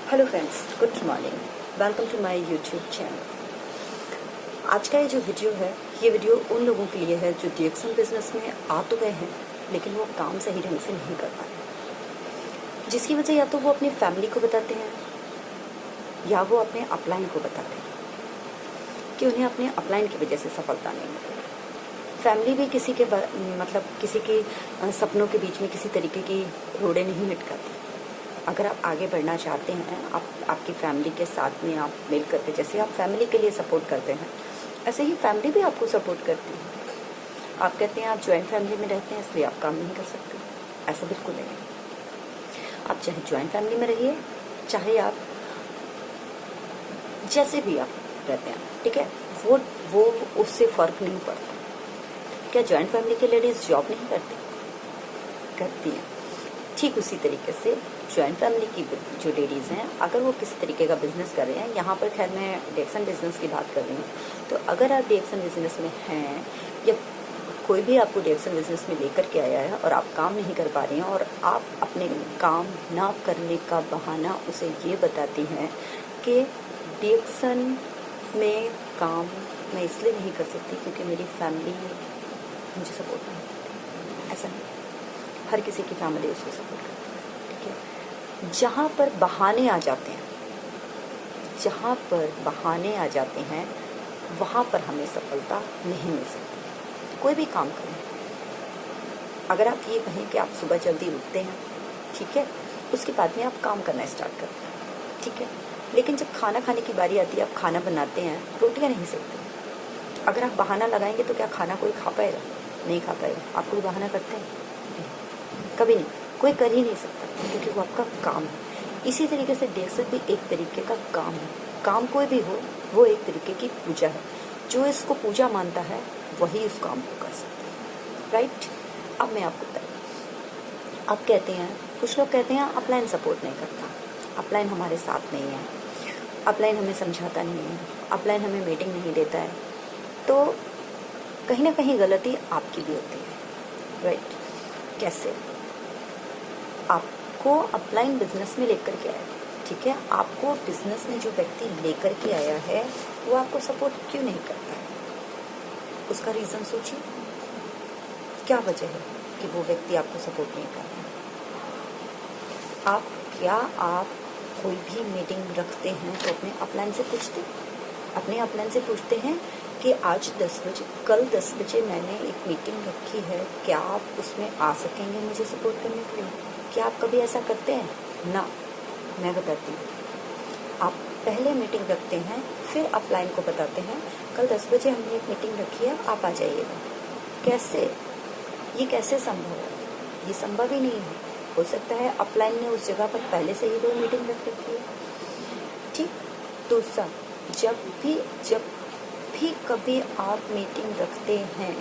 Hello friends, good morning. Welcome to my YouTube channel. आज का ये जो वीडियो है, ये वीडियो उन लोगों के लिए है जो डीएक्सएल बिजनेस में आ तो गए हैं लेकिन वो काम सही ढंग से नहीं कर पा रहे, जिसकी वजह या तो वो अपनी फैमिली को बताते हैं या वो अपने अपलाइन को बताते हैं कि उन्हें अपने अपलाइन की वजह से सफलता नहीं मिल रही। फैमिली भी किसी के किसी के सपनों के बीच में किसी तरीके की रोड़े नहीं लटकाती। अगर आप आगे बढ़ना चाहते हैं, आपकी फैमिली के साथ में आप मिल करके, जैसे आप फैमिली के लिए सपोर्ट करते हैं, ऐसे ही फैमिली भी आपको सपोर्ट करती है। आप कहते हैं आप ज्वाइंट फैमिली में रहते हैं इसलिए आप काम नहीं कर सकते, ऐसा बिल्कुल नहीं। आप चाहे ज्वाइंट फैमिली में रहिए, चाहे आप जैसे भी आप रहते हैं, ठीक है, वो उससे फर्क नहीं पड़ता। क्या ज्वाइंट फैमिली की लेडीज जॉब नहीं करती? करती हैं। ठीक उसी तरीके से ज्वाइंट फैमिली की जो लेडीज़ हैं, अगर वो किसी तरीके का बिजनेस कर रहे हैं, यहाँ पर खैर मैं डीएक्सएल बिजनेस की बात कर रही हूँ, तो अगर आप डीएक्सएल बिजनेस में हैं या कोई भी आपको डीएक्सएल बिजनेस में लेकर के आया है और आप काम नहीं कर पा रही हैं और आप अपने काम ना करने का बहाना उसे ये बताती हैं कि डीएक्सएल में काम मैं इसलिए नहीं कर सकती क्योंकि मेरी फैमिली मुझे सपोर्ट नहीं करती। ऐसा नहीं, हर किसी की फैमिली उसको सपोर्ट करती है, ठीक है। जहाँ पर बहाने आ जाते हैं, जहाँ पर बहाने आ जाते हैं, वहाँ पर हमें सफलता नहीं मिल सकती। कोई भी काम करें, अगर आप ये कहें कि आप सुबह जल्दी उठते हैं, ठीक है, उसके बाद में आप काम करना स्टार्ट करते हैं, ठीक है, लेकिन जब खाना खाने की बारी आती है, आप खाना बनाते हैं, रोटियाँ नहीं सेकते। अगर आप बहाना लगाएंगे तो क्या खाना कोई खा पाएगा? नहीं खा पाएगा। आप कोई बहाना करते हैं? कभी नहीं, कोई कर ही नहीं सकता क्योंकि वो आपका काम है। इसी तरीके से डीएक्सएल भी एक तरीके का काम है। काम कोई भी हो, वो एक तरीके की पूजा है। जो इसको पूजा मानता है वही उस काम को कर सकता है, राइट। अब मैं आपको बताऊँ, आप कहते हैं, कुछ लोग कहते हैं अपलाइन सपोर्ट नहीं करता, अपलाइन हमारे साथ नहीं है, अपलाइन हमें समझाता नहीं है, अपलाइन हमें मीटिंग नहीं देता है। तो कहीं ना कहीं गलती आपकी भी होती है, राइट। कैसे? आपको अपलाइन बिजनेस में लेकर के आया, ठीक है, आपको बिजनेस में जो व्यक्ति लेकर के आया है वो आपको सपोर्ट क्यों नहीं करता है? उसका रीज़न सोचिए, क्या वजह है कि वो व्यक्ति आपको सपोर्ट नहीं कर रहा? आप कोई भी मीटिंग रखते हैं तो अपने अपलाइन से पूछते, अपने अपलाइन से पूछते हैं कि आज 10 बजे, कल 10 बजे मैंने एक मीटिंग रखी है, क्या आप उसमें आ सकेंगे मुझे सपोर्ट करने के लिए? क्या आप कभी ऐसा करते हैं? ना, मैं बताती हूँ। आप पहले मीटिंग रखते हैं, फिर अपलाइन को बताते हैं कल 10 बजे हमने एक मीटिंग रखी है, आप आ जाइएगा। कैसे? ये कैसे संभव है? ये संभव ही नहीं है। हो सकता है अपलाइन ने उस जगह पर पहले से ही 2 मीटिंग रख रखी है, ठीक। दूसरा, जब भी कभी आप मीटिंग रखते हैं,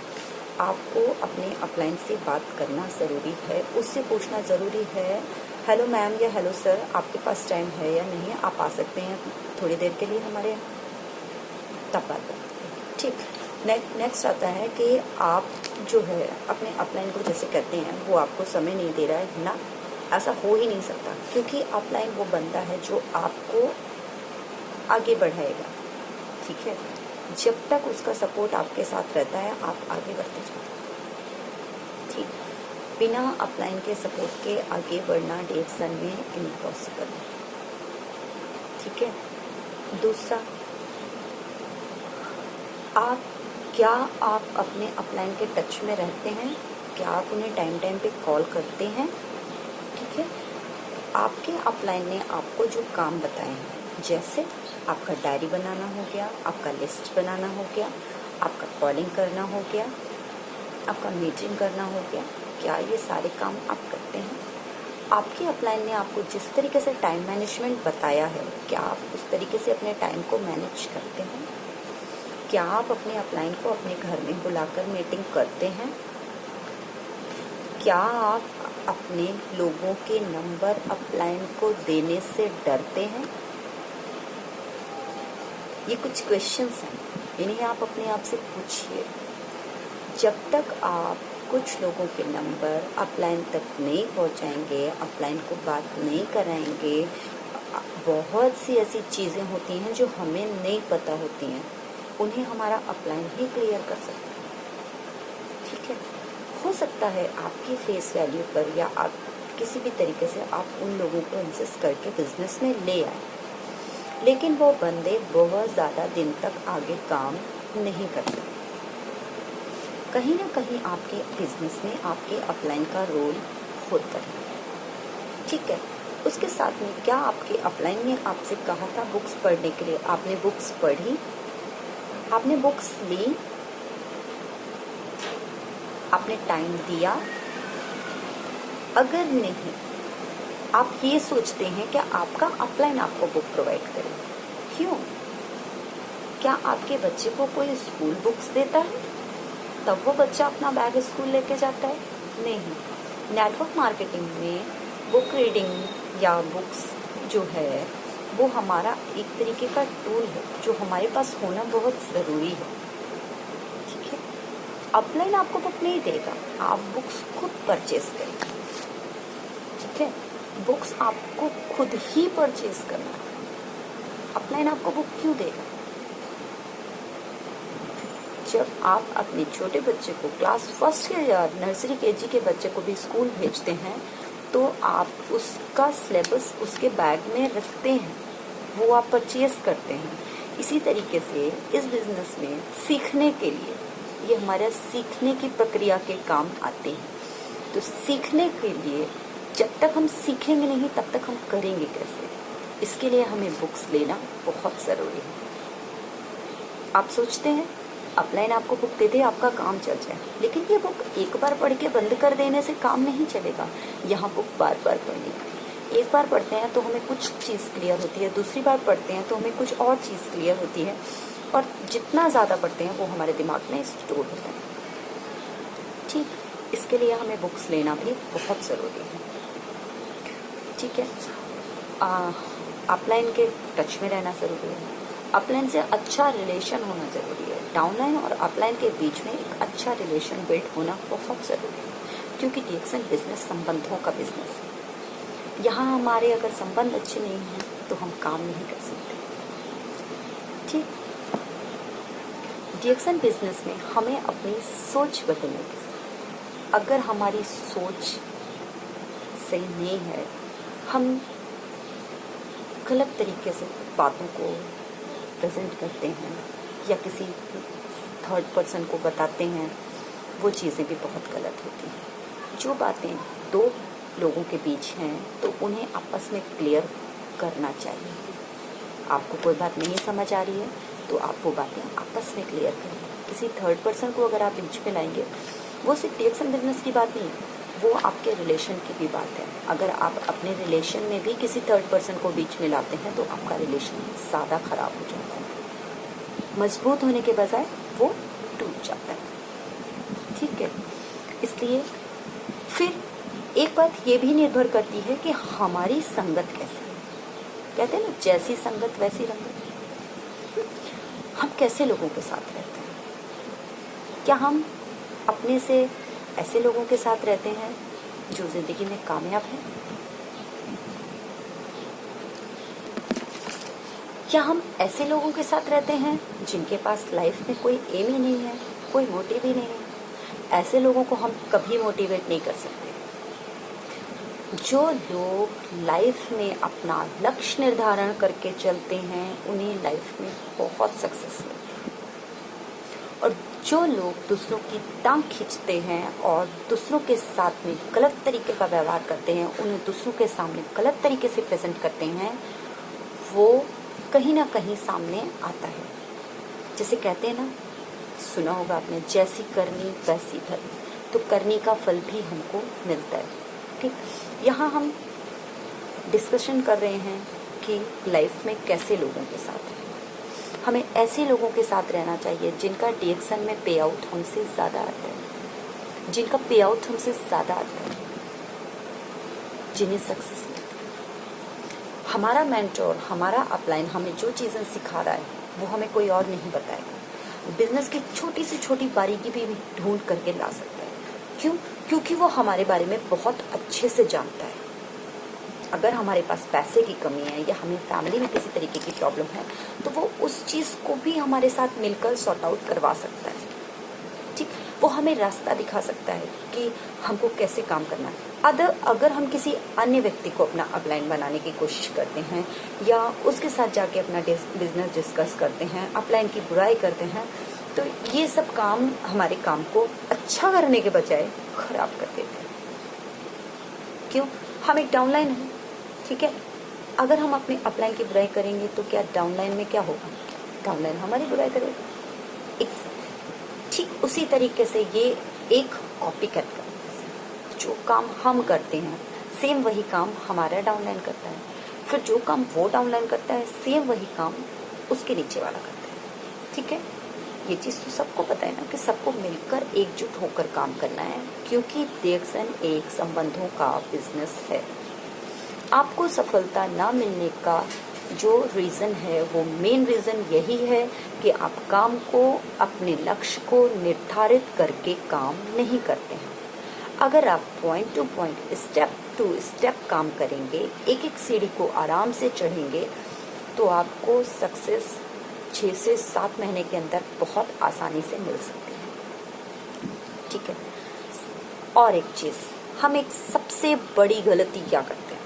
आपको अपने अपलाइन से बात करना ज़रूरी है, उससे पूछना ज़रूरी है, हेलो मैम या हेलो सर, आपके पास टाइम है या नहीं, आप आ सकते हैं थोड़ी देर के लिए हमारे यहाँ, तब बात करते हैं, ठीक। नेक्स्ट आता है कि आप जो है अपने अपलाइन को जैसे कहते हैं वो आपको समय नहीं दे रहा है ना, ऐसा हो ही नहीं सकता क्योंकि अपलाइन वो बंदा है जो आपको आगे बढ़ाएगा, ठीक है। जब तक उसका सपोर्ट आपके साथ रहता है आप आगे बढ़ते जाते हैं, ठीक। बिना अपलाइन के सपोर्ट के आगे बढ़ना डीएक्सएल में इम्पॉसिबल है, ठीक है। दूसरा, क्या आप अपने अपलाइन के टच में रहते हैं? क्या आप उन्हें टाइम टाइम पे कॉल करते हैं? ठीक है। आपके अपलाइन ने आपको जो काम बताए हैं, जैसे आपका डायरी बनाना हो गया, आपका लिस्ट बनाना हो गया, आपका कॉलिंग करना हो गया, आपका मीटिंग करना हो गया, क्या ये सारे काम आप करते हैं? आपके अपलाइन ने आपको जिस तरीके से टाइम मैनेजमेंट बताया है, क्या आप उस तरीके से अपने टाइम को मैनेज करते हैं? क्या आप अपने अपलाइन को अपने घर में बुलाकर मीटिंग करते हैं? क्या आप अपने लोगों के नंबर अपलाइन को देने से डरते हैं? ये कुछ क्वेश्चंस हैं, इन्हें आप अपने आप से पूछिए। जब तक आप कुछ लोगों के नंबर अपलाइन तक नहीं पहुंचाएंगे, अपलाइन को बात नहीं कराएंगे, बहुत सी ऐसी चीज़ें होती हैं जो हमें नहीं पता होती हैं, उन्हें हमारा अपलाइन ही क्लियर कर सकता है। ठीक है, हो सकता है आपकी फेस वैल्यू पर या आप किसी भी तरीके से आप उन लोगों को इंसिस्ट करके बिजनेस में ले आए, लेकिन वो बंदे बहुत ज़्यादा दिन तक आगे काम नहीं करते। कहीं ना कहीं आपके बिजनेस में आपके अपलाइन का रोल होता है। ठीक है, उसके साथ में क्या आपके अपलाइन ने आपसे कहा था बुक्स पढ़ने के लिए, आपने बुक्स पढ़ी, आपने बुक्स ली, आपने टाइम दिया? अगर नहीं, आप ये सोचते हैं कि आपका अपलाइन आपको बुक प्रोवाइड करे। क्यों? क्या आपके बच्चे को कोई स्कूल बुक्स देता है तब वो बच्चा अपना बैग स्कूल लेके जाता है? नहीं। नेटवर्क मार्केटिंग में बुक रीडिंग या बुक्स जो है वो हमारा एक तरीके का टूल है जो हमारे पास होना बहुत ज़रूरी है। ठीक है, अपलाइन आपको बुक नहीं देगा, आप बुक्स खुद परचेज करेंगे। ठीक है, बुक्स आपको खुद ही परचेज करना है। अपलाइन आपको बुक क्यों देगा? जब आप अपने छोटे बच्चे को क्लास फर्स्ट के या नर्सरी केजी के बच्चे को भी स्कूल भेजते हैं तो आप उसका सिलेबस उसके बैग में रखते हैं, वो आप परचेज करते हैं। इसी तरीके से इस बिजनेस में सीखने के लिए ये हमारा सीखने की प्रक्रिया के काम आते हैं। तो सीखने के लिए जब तक हम सीखेंगे नहीं तब तक हम करेंगे कैसे? इसके लिए हमें बुक्स लेना बहुत ज़रूरी है। आप सोचते हैं अपलाइन आपको बुक दे दे आपका काम चल जाए, लेकिन ये बुक एक बार पढ़ के बंद कर देने से काम नहीं चलेगा। यहाँ बुक बार बार पढ़नी है। एक बार पढ़ते हैं तो हमें कुछ चीज़ क्लियर होती है, दूसरी बार पढ़ते हैं तो हमें कुछ और चीज़ क्लियर होती है, और जितना ज़्यादा पढ़ते हैं वो हमारे दिमाग में स्टोर होता है। ठीक, इसके लिए हमें बुक्स लेना भी बहुत ज़रूरी है। ठीक है, अपलाइन के टच में रहना ज़रूरी है। अपलाइन से अच्छा रिलेशन होना ज़रूरी है। डाउनलाइन और अपलाइन के बीच में एक अच्छा रिलेशन बिल्ड होना बहुत ज़रूरी है, क्योंकि डीएक्सएन बिजनेस संबंधों का बिजनेस है। यहाँ हमारे अगर संबंध अच्छे नहीं हैं तो हम काम नहीं कर सकते। ठीक, डीएक्सएन बिजनेस में हमें अपनी सोच बदलने की, अगर हमारी सोच सही नहीं है, हम गलत तरीके से बातों को प्रेजेंट करते हैं या किसी थर्ड पर्सन को बताते हैं, वो चीज़ें भी बहुत गलत होती हैं। जो बातें दो लोगों के बीच हैं तो उन्हें आपस में क्लियर करना चाहिए। आपको कोई बात नहीं समझ आ रही है तो आप वो बातें आपस में क्लियर करें। किसी थर्ड पर्सन को अगर आप बीच में लाएंगे, वो सिर्फ डीएक्सएन बिजनेस की बात नहीं है, वो आपके रिलेशन की भी बात है। अगर आप अपने रिलेशन में भी किसी थर्ड पर्सन को बीच में लाते हैं तो आपका रिलेशन ज़्यादा खराब हो जाता है, मजबूत होने के बजाय वो टूट जाता है। ठीक है, इसलिए फिर एक बात ये भी निर्भर करती है कि हमारी संगत कैसी है। कहते हैं ना, जैसी संगत वैसी रंगत। हम कैसे लोगों के साथ रहते हैं? क्या हम अपने से ऐसे लोगों के साथ रहते हैं जो जिंदगी में कामयाब हैं? क्या हम ऐसे लोगों के साथ रहते हैं जिनके पास लाइफ में कोई एम ही नहीं है, कोई मोटिव ही नहीं है? ऐसे लोगों को हम कभी मोटिवेट नहीं कर सकते। जो लोग लाइफ में अपना लक्ष्य निर्धारण करके चलते हैं उन्हें लाइफ में बहुत सक्सेस मिलती है, और जो लोग दूसरों की टांग खींचते हैं और दूसरों के साथ में गलत तरीके का व्यवहार करते हैं, उन्हें दूसरों के सामने गलत तरीके से प्रेजेंट करते हैं, वो कहीं ना कहीं सामने आता है। जैसे कहते हैं ना, सुना होगा आपने, जैसी करनी वैसी भरनी, तो करनी का फल भी हमको मिलता है। ठीक, यहाँ हम डिस्कशन कर रहे हैं कि लाइफ में कैसे लोगों के साथ रहें। हमें ऐसे लोगों के साथ रहना चाहिए जिनका डीएक्सएन में पे आउट हमसे ज़्यादा आता है, जिनका पे आउट हमसे ज़्यादा आता है, जिन्हें सक्सेस मिलती है। हमारा मेंटोर, हमारा अपलाइन हमें जो चीज़ें सिखा रहा है वो हमें कोई और नहीं बताएगा। बिजनेस की छोटी से छोटी बारीकी भी ढूंढ करके ला सकता है। क्यों? क्योंकि वो हमारे बारे में बहुत अच्छे से जानता है। अगर हमारे पास पैसे की कमी है या हमें फैमिली में किसी तरीके की प्रॉब्लम है तो वो उस चीज़ को भी हमारे साथ मिलकर सॉर्ट आउट करवा सकता है। ठीक, वो हमें रास्ता दिखा सकता है कि हमको कैसे काम करना है। अगर हम किसी अन्य व्यक्ति को अपना अपलाइन बनाने की कोशिश करते हैं या उसके साथ जाके अपना बिजनेस डिस्कस करते हैं, अपलाइन की बुराई करते हैं, तो ये सब काम हमारे काम को अच्छा करने के बजाय खराब कर देते हैं। क्यों? हम एक डाउनलाइन है, ठीक है। अगर हम अपने अपलाइन की बुराई करेंगे तो क्या डाउनलाइन में क्या होगा? डाउनलाइन हमारी बुराई करेगा। ठीक उसी तरीके से ये एक कॉपी कैट का जो काम हम करते हैं सेम वही काम हमारा डाउनलाइन करता है, फिर जो काम वो डाउनलाइन करता है सेम वही काम उसके नीचे वाला करता है। ठीक है, ये चीज़ तो सबको पता है ना कि सबको मिलकर एकजुट होकर काम करना है, क्योंकि DXN एक संबंधों का बिजनेस है। आपको सफलता ना मिलने का जो रीज़न है वो मेन रीज़न यही है कि आप काम को, अपने लक्ष्य को निर्धारित करके काम नहीं करते हैं। अगर आप point to point, step to step काम करेंगे, एक एक सीढ़ी को आराम से चढ़ेंगे, तो आपको सक्सेस 6 से 7 महीने के अंदर बहुत आसानी से मिल सकती है। ठीक है। और एक चीज़, हम एक सबसे बड़ी गलती क्या करते हैं,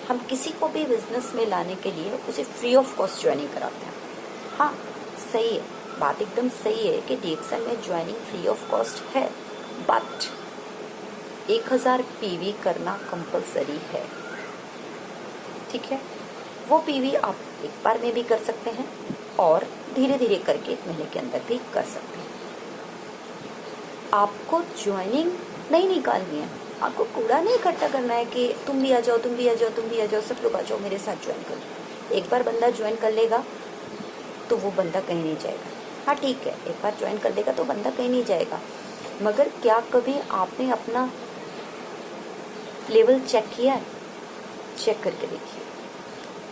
हम किसी को भी बिजनेस में लाने के लिए उसे फ्री ऑफ कॉस्ट ज्वाइनिंग कराते हैं। हाँ, सही है, बात एकदम सही है कि DXN में ज्वाइनिंग फ्री ऑफ कॉस्ट है, बट 1000 PV करना कंपलसरी है। ठीक है, वो PV आप एक बार में भी कर सकते हैं और धीरे धीरे करके 1 महीने के अंदर भी कर सकते हैं। आपको ज्वाइनिंग नहीं निकालनी है, आपको कूड़ा नहीं इकट्ठा करना है कि तुम भी आ जाओ, तुम भी आ जाओ, तुम भी आ जाओ, सब लोग आ जाओ मेरे साथ ज्वाइन करो। एक बार बंदा ज्वाइन कर लेगा तो वो बंदा कहीं नहीं जाएगा। हाँ ठीक है, एक बार ज्वाइन कर लेगा तो बंदा कहीं नहीं जाएगा, मगर क्या कभी आपने अपना लेवल चेक किया है? चेक करके देखिए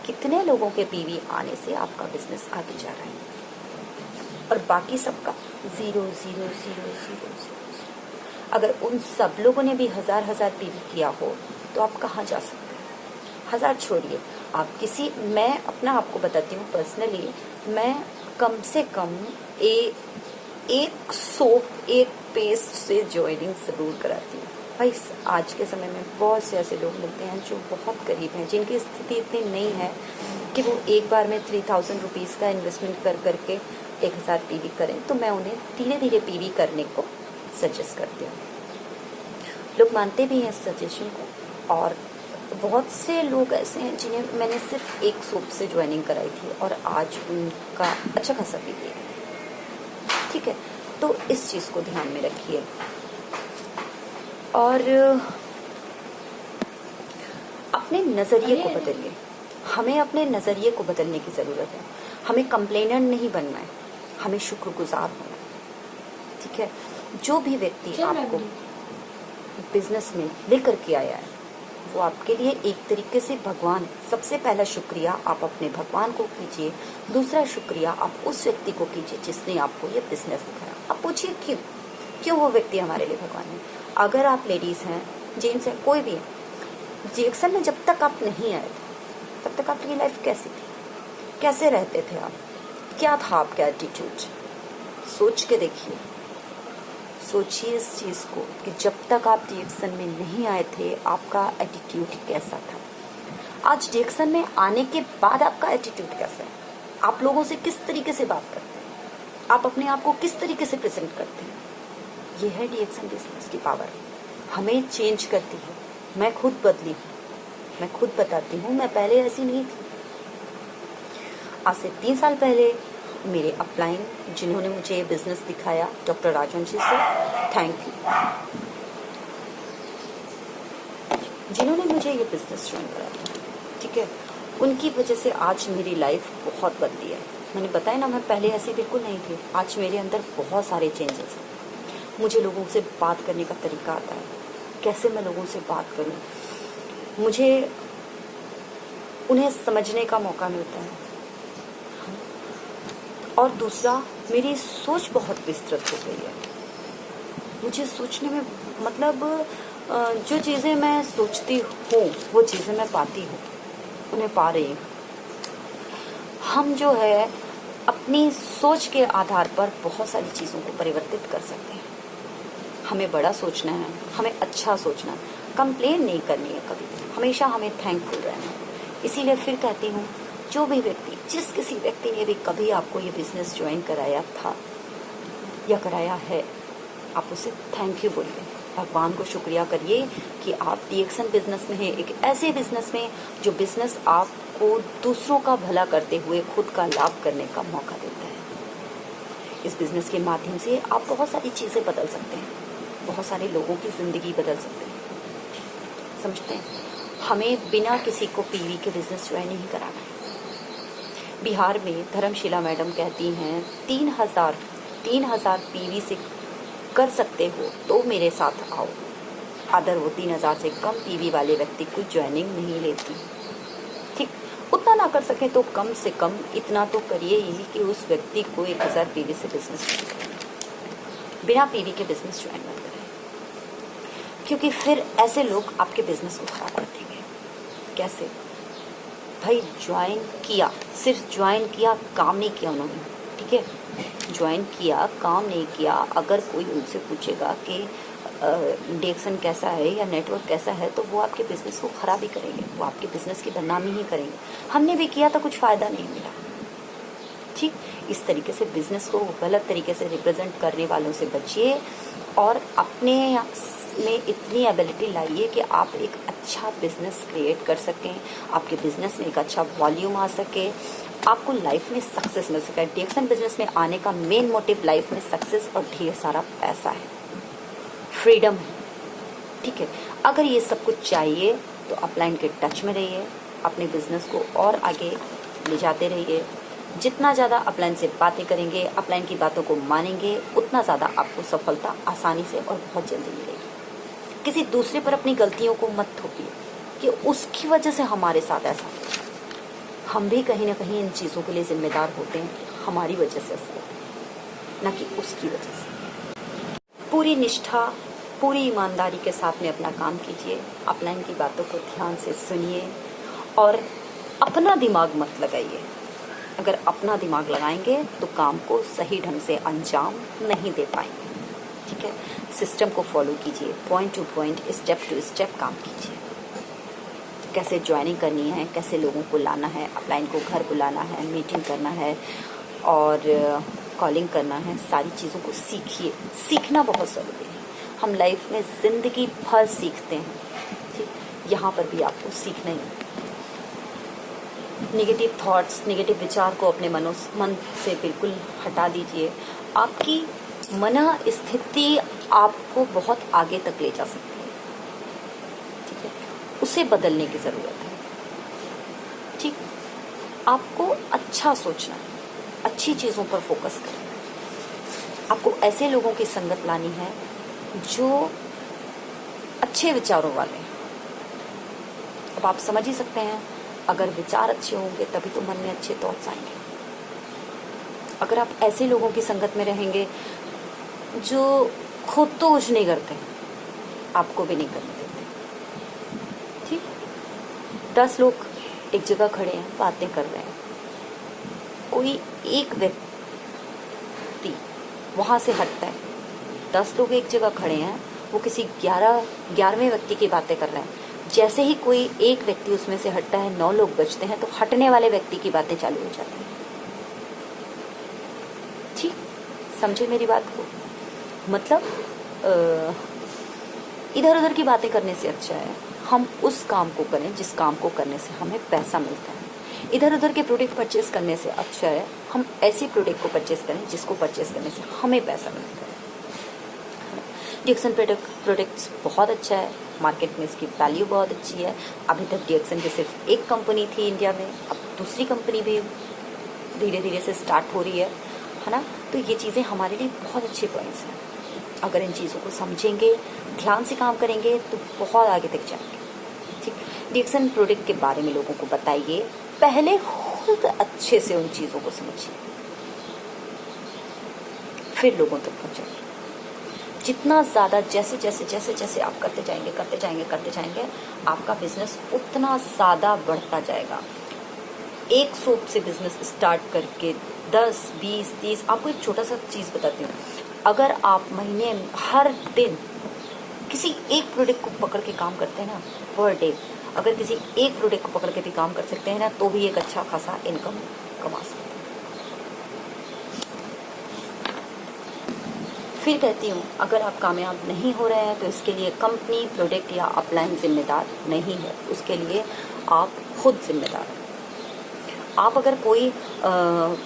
कितने लोगों के PV आने से आपका बिजनेस आगे जा रहा है और बाकी सबका 0 0 0 0 0। अगर उन सब लोगों ने भी 1000 PV किया हो तो आप कहाँ जा सकते हैं? 1000 छोड़िए, आप किसी, मैं अपना आपको बताती हूँ पर्सनली, मैं कम से कम एक सोप, एक पेस्ट से ज्वाइनिंग जरूर कराती हूँ। भाई आज के समय में बहुत से ऐसे लोग मिलते हैं जो बहुत गरीब हैं, जिनकी स्थिति इतनी नहीं है कि वो एक बार में 3000 रुपीज़ का इन्वेस्टमेंट कर करके 1000 PV करें, तो मैं उन्हें धीरे धीरे PV करने को सजेस्ट करती हूँ। लोग मानते भी हैं इस सजेशन को, और बहुत से लोग ऐसे हैं जिन्हें मैंने सिर्फ एक सोप से ज्वाइनिंग कराई थी और आज उनका अच्छा खासा PV है। ठीक है, तो इस चीज़ को ध्यान में रखिए। और अपने नज़रिए को बदलिए, हमें अपने नज़रिए को बदलने की ज़रूरत है। हमें कंप्लेनर नहीं बनना है, हमें शुक्रगुजार होना है। ठीक है, जो भी व्यक्ति आपको बिजनेस में लेकर के आया है वो आपके लिए एक तरीके से भगवान है। सबसे पहला शुक्रिया आप अपने भगवान को कीजिए, दूसरा शुक्रिया आप उस व्यक्ति को कीजिए जिसने आपको ये बिजनेस दिखाया। आप पूछिए क्यों वो व्यक्ति हमारे लिए भगवान है। अगर आप लेडीज़ हैं, जेंट्स हैं, कोई भी है, DXN में जब तक आप नहीं आए थे तब तक आपकी लाइफ कैसी थी, कैसे रहते थे आप, क्या था आपका एटीट्यूड? सोच के देखिए, सोचिए इस चीज़ को कि जब तक आप DXN में नहीं आए थे आपका एटीट्यूड कैसा था। आज DXN में आने के बाद आपका एटीट्यूड कैसा है, आप लोगों से किस तरीके से बात करते हैं, आप अपने आप को किस तरीके से प्रेजेंट करते हैं। ये है DXN बिजनेस की पावर, हमें चेंज करती है। मैं खुद बदली हूँ, मैं खुद बताती हूँ, मैं पहले ऐसी नहीं थी। आज से 3 साल पहले मेरे अपलाइन जिन्होंने मुझे ये बिजनेस दिखाया, डॉक्टर राजवंशी से थैंक यू, जिन्होंने मुझे ये बिजनेस ज्वाइन कराया। ठीक है, उनकी वजह से आज मेरी लाइफ बहुत बदली है। मैंने बताया ना, मैं पहले ऐसी बिल्कुल नहीं थी, आज मेरे अंदर बहुत सारे चेंजेस हैं। मुझे लोगों से बात करने का तरीका आता है, कैसे मैं लोगों से बात करूं, मुझे उन्हें समझने का मौका मिलता है। और दूसरा, मेरी सोच बहुत विस्तृत हो गई है। मुझे सोचने में, मतलब जो चीज़ें मैं सोचती हूँ वो चीज़ें मैं पाती हूँ, उन्हें पा रही हूँ। हम जो है अपनी सोच के आधार पर बहुत सारी चीज़ों को परिवर्तित कर सकते हैं। हमें बड़ा सोचना है, हमें अच्छा सोचना है, कंप्लेन नहीं करनी है कभी, हमेशा हमें थैंकफुल रहना है। इसीलिए फिर कहती हूँ, जो भी व्यक्ति, जिस किसी व्यक्ति ने भी कभी आपको ये बिजनेस ज्वाइन कराया था या कराया है, आप उसे थैंक यू बोलिए, भगवान को शुक्रिया करिए कि आप DXN बिजनेस में हैं, एक ऐसे बिजनेस में जो बिजनेस आपको दूसरों का भला करते हुए खुद का लाभ करने का मौका देता है। इस बिजनेस के माध्यम से आप बहुत सारी चीज़ें बदल सकते हैं, बहुत सारे लोगों की ज़िंदगी बदल सकते हैं। समझते हैं? हमें बिना किसी को PV के बिजनेस ज्वाइन नहीं कराना है। बिहार में धर्मशिला मैडम कहती हैं 3,000 PV से कर सकते हो तो मेरे साथ आओ, अदर वो 3,000 से कम PV वाले व्यक्ति को ज्वाइनिंग नहीं लेती। ठीक, उतना ना कर सके तो कम से कम इतना तो करिए ही कि उस व्यक्ति को 1,000 PV से बिजनेस ज्वाइन करें। बिना PV के बिजनेस ज्वाइन मत करें, क्योंकि फिर ऐसे लोग आपके बिजनेस को खराब कर देंगे। कैसे भाई? ज्वाइन किया, सिर्फ ज्वाइन किया, काम नहीं किया उन्होंने, ठीक है? ज्वाइन किया, काम नहीं किया। अगर कोई उनसे पूछेगा कि DXN कैसा है या नेटवर्क कैसा है, तो वो आपके बिजनेस को खराब ही करेंगे, वो आपके बिजनेस की बदनामी ही करेंगे। हमने भी किया था, कुछ फ़ायदा नहीं मिला। ठीक, इस तरीके से बिजनेस को गलत तरीके से रिप्रेजेंट करने वालों से बचिए और अपने में इतनी एबिलिटी लाइए कि आप एक अच्छा बिजनेस क्रिएट कर सकें, आपके बिजनेस में एक अच्छा वॉल्यूम आ सके, आपको लाइफ में सक्सेस मिल सके। DXN बिजनेस में आने का मेन मोटिव लाइफ में सक्सेस और ढेर सारा पैसा है, फ्रीडम है, ठीक है? अगर ये सब कुछ चाहिए तो अपलाइन के टच में रहिए, अपने बिजनेस को और आगे ले जाते रहिए। जितना ज़्यादा अपलाइन से बातें करेंगे, अपलाइन की बातों को मानेंगे, उतना ज़्यादा आपको सफलता आसानी से और बहुत जल्दी मिलेगी। किसी दूसरे पर अपनी गलतियों को मत थोपिए कि उसकी वजह से हमारे साथ ऐसा। हम भी कहीं ना कहीं इन चीज़ों के लिए जिम्मेदार होते हैं, हमारी वजह से ऐसा होता है, न कि उसकी वजह से। पूरी निष्ठा, पूरी ईमानदारी के साथ में अपना काम कीजिए, अपलाइन की बातों को ध्यान से सुनिए और अपना दिमाग मत लगाइए। अगर अपना दिमाग लगाएंगे तो काम को सही ढंग से अंजाम नहीं दे पाएंगे, ठीक है? सिस्टम को फॉलो कीजिए, point to point, step to step काम कीजिए। कैसे ज्वाइनिंग करनी है, कैसे लोगों को लाना है, अपलाइन को घर बुलाना है, मीटिंग करना है और कॉलिंग करना है, सारी चीज़ों को सीखिए। सीखना बहुत ज़रूरी है। हम लाइफ में ज़िंदगी भर सीखते हैं, ठीक? यहाँ पर भी आपको सीखना ही है। नेगेटिव थॉट्स, नेगेटिव विचार को अपने मन से बिल्कुल हटा दीजिए। आपकी मन स्थिति आपको बहुत आगे तक ले जा सकती है, ठीक है? उसे बदलने की ज़रूरत है, ठीक? आपको अच्छा सोचना है, अच्छी चीज़ों पर फोकस करना है। आपको ऐसे लोगों की संगत लानी है जो अच्छे विचारों वाले हैं। अब आप समझ ही सकते हैं, अगर विचार अच्छे होंगे तभी तो मन में अच्छे थॉट्स आएंगे। अगर आप ऐसे लोगों की संगत में रहेंगे जो खुद तो कुछ नहीं करते, आपको भी नहीं करने देते, ठीक? 10 लोग एक जगह खड़े हैं, बातें कर रहे हैं, कोई एक व्यक्ति वहाँ से हटता है। 10 लोग एक जगह खड़े हैं, वो किसी 11वें व्यक्ति की बातें कर रहे हैं। जैसे ही कोई एक व्यक्ति उसमें से हटता है, 9 लोग बचते हैं, तो हटने वाले व्यक्ति की बातें चालू हो जाती हैं, ठीक? समझे मेरी बात को? मतलब इधर उधर की बातें करने से अच्छा है हम उस काम को करें जिस काम को करने से हमें पैसा मिलता है। इधर उधर के प्रोडक्ट परचेस करने से अच्छा है हम ऐसे प्रोडक्ट को परचेस करें जिसको परचेस करने से हमें पैसा मिलता है। DXN प्रोडक्ट्स बहुत अच्छा है, मार्केट में इसकी वैल्यू बहुत अच्छी है। अभी तक DXN की सिर्फ एक कंपनी थी इंडिया में, अब दूसरी कंपनी भी धीरे धीरे से स्टार्ट हो रही है ना? तो ये चीज़ें हमारे लिए बहुत अच्छे पॉइंट्स हैं। अगर इन चीज़ों को समझेंगे, ध्यान से काम करेंगे तो बहुत आगे तक जाएंगे, ठीक? DXN प्रोडक्ट के बारे में लोगों को बताइए, पहले खुद अच्छे से उन चीज़ों को समझिए, फिर लोगों तक पहुँचाइए। जितना ज़्यादा जैसे जैसे जैसे जैसे आप करते जाएंगे आपका बिजनेस उतना ज़्यादा बढ़ता जाएगा। एक सोप से बिजनेस स्टार्ट करके 10, 20, 30, आपको एक छोटा सा चीज़ बताती हूँ। अगर आप महीने में हर दिन किसी एक प्रोडक्ट को पकड़ के काम करते हैं ना, पर डे अगर किसी एक प्रोडक्ट को पकड़ के भी काम कर सकते हैं ना, तो भी एक अच्छा खासा इनकम कमा सकते हैं। फिर कहती हूँ, अगर आप कामयाब नहीं हो रहे हैं तो इसके लिए कंपनी, प्रोडक्ट या अपलाइन जिम्मेदार नहीं है, उसके लिए आप खुद जिम्मेदार हैं। आप अगर कोई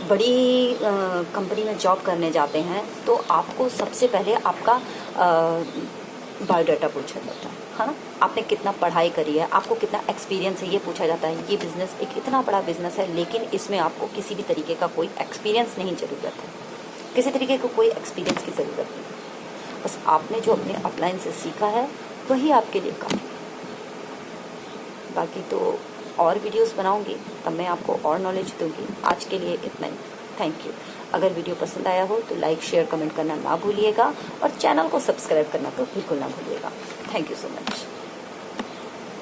बड़ी कंपनी में जॉब करने जाते हैं तो आपको सबसे पहले आपका बायोडाटा पूछा जाता है ना, आपने कितना पढ़ाई करी है, आपको कितना एक्सपीरियंस है, ये पूछा जाता है। ये बिज़नेस एक इतना बड़ा बिज़नेस है, लेकिन इसमें आपको किसी भी तरीके का कोई एक्सपीरियंस नहीं ज़रूरत है, किसी तरीके का कोई एक्सपीरियंस की ज़रूरत नहीं। बस आपने जो अपने अपलाइन से सीखा है वही आपके लिए काफ़ी। बाकी तो और वीडियोस बनाऊंगी, तब मैं आपको और नॉलेज दूंगी। आज के लिए इतना ही, थैंक यू। अगर वीडियो पसंद आया हो तो लाइक, शेयर, कमेंट करना ना भूलिएगा और चैनल को सब्सक्राइब करना तो बिल्कुल ना भूलिएगा। Thank you so much.